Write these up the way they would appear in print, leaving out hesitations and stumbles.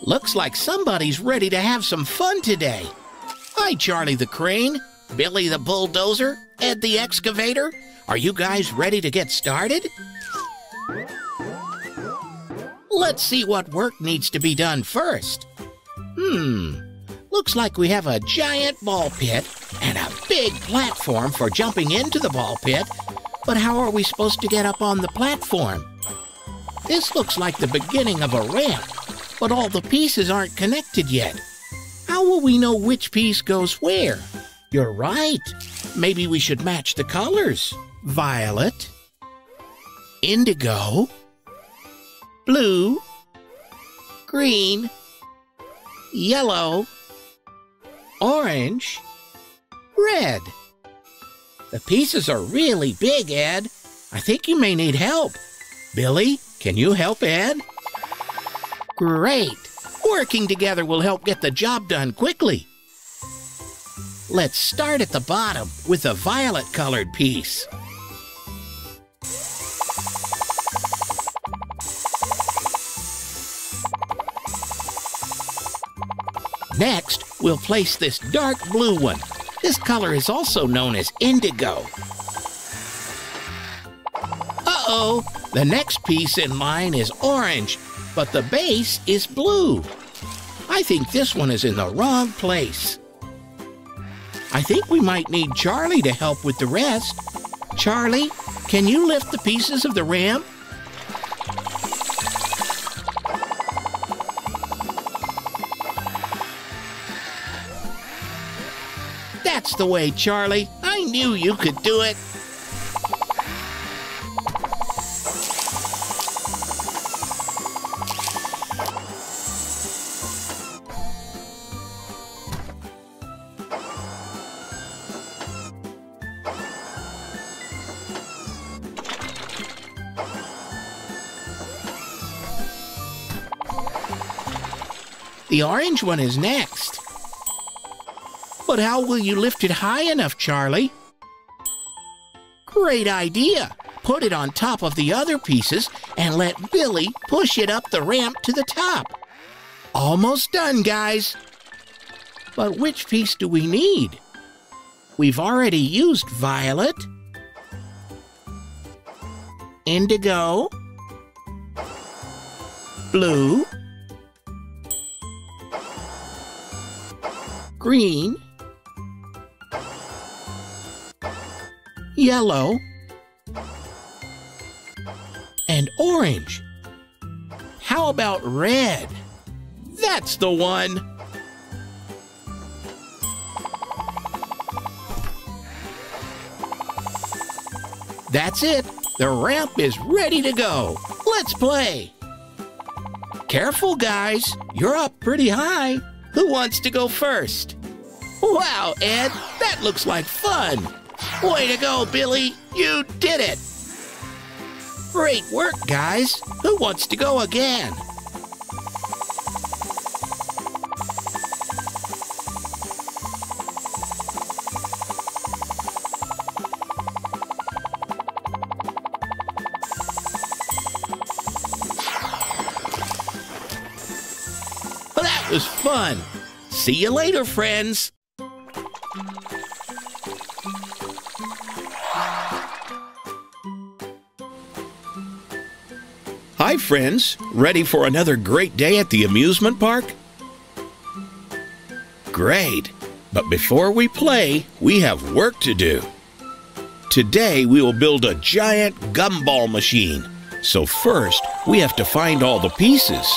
Looks like somebody's ready to have some fun today. Hi, Charlie the Crane, Billy the Bulldozer, Ed the Excavator. Are you guys ready to get started? Let's see what work needs to be done first. Looks like we have a giant ball pit and a big platform for jumping into the ball pit. But how are we supposed to get up on the platform? This looks like the beginning of a ramp, but all the pieces aren't connected yet. How will we know which piece goes where? You're right. Maybe we should match the colors. Violet, indigo, blue, green, yellow, orange, red. The pieces are really big, Ed. I think you may need help. Billy, can you help Ed? Great. Working together will help get the job done quickly. Let's start at the bottom with a violet-colored piece. Next, we'll place this dark blue one. This color is also known as indigo. Uh-oh, the next piece in line is orange, but the base is blue. I think this one is in the wrong place. I think we might need Charlie to help with the rest. Charlie, can you lift the pieces of the ramp? That's the way, Charlie. I knew you could do it. The orange one is next. But how will you lift it high enough, Charlie? Great idea! Put it on top of the other pieces and let Billy push it up the ramp to the top. Almost done, guys. But which piece do we need? We've already used violet, indigo, blue, green, yellow, and orange. How about red? That's the one! That's it! The ramp is ready to go! Let's play! Careful, guys! You're up pretty high! Who wants to go first? Wow, Ed! That looks like fun! Way to go, Billy! You did it! Great work, guys! Who wants to go again? Well, that was fun! See you later, friends! Hi, friends. Ready for another great day at the amusement park? Great. But before we play, we have work to do. Today, we will build a giant gumball machine. So first, we have to find all the pieces.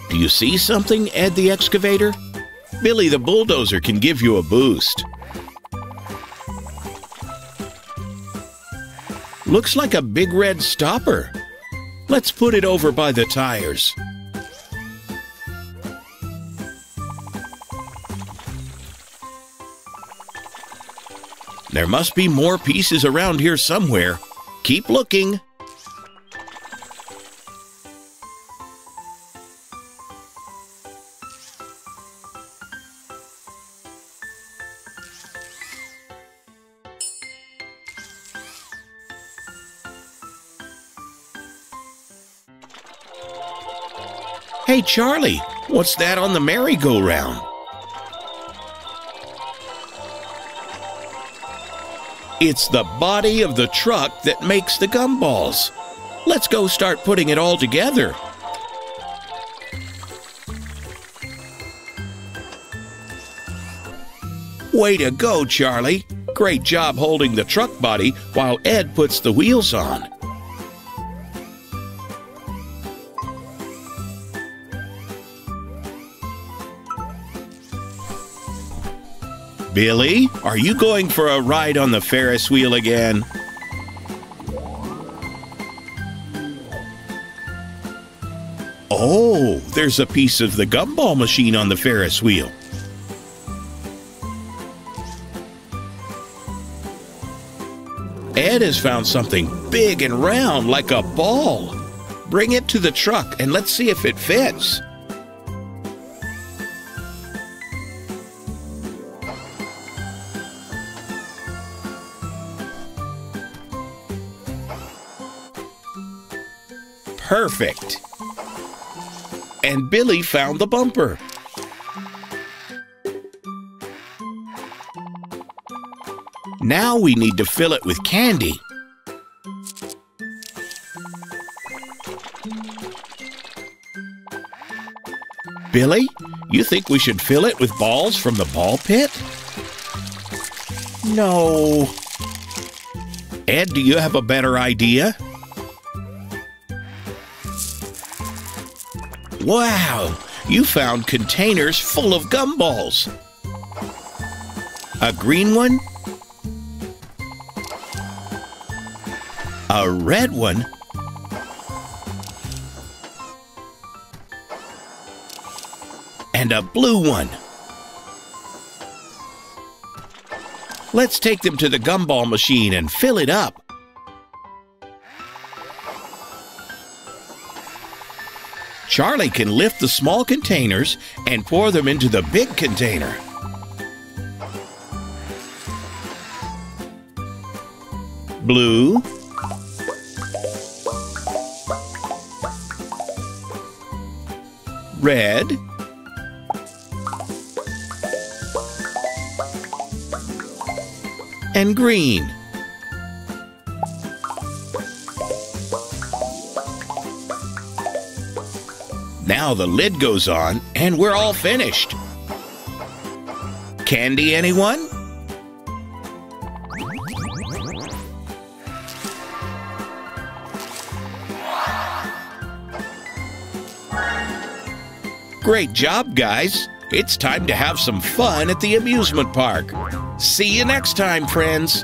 Do you see something, Ed the Excavator? Billy the Bulldozer can give you a boost. Looks like a big red stopper. Let's put it over by the tires. There must be more pieces around here somewhere. Keep looking. Hey, Charlie, what's that on the merry-go-round? It's the body of the truck that makes the gumballs. Let's go start putting it all together. Way to go, Charlie. Great job holding the truck body while Ed puts the wheels on. Billy, are you going for a ride on the Ferris wheel again? Oh, there's a piece of the gumball machine on the Ferris wheel. Ed has found something big and round like a ball. Bring it to the truck and let's see if it fits. Perfect. And Billy found the bumper. Now we need to fill it with candy. Billy, you think we should fill it with balls from the ball pit? No. Ed, do you have a better idea? Wow, you found containers full of gumballs. A green one? A red one? And a blue one. Let's take them to the gumball machine and fill it up. Charlie can lift the small containers and pour them into the big container. Blue. Red. And green. Now the lid goes on and we're all finished. Candy, anyone? Great job, guys. It's time to have some fun at the amusement park. See you next time, friends.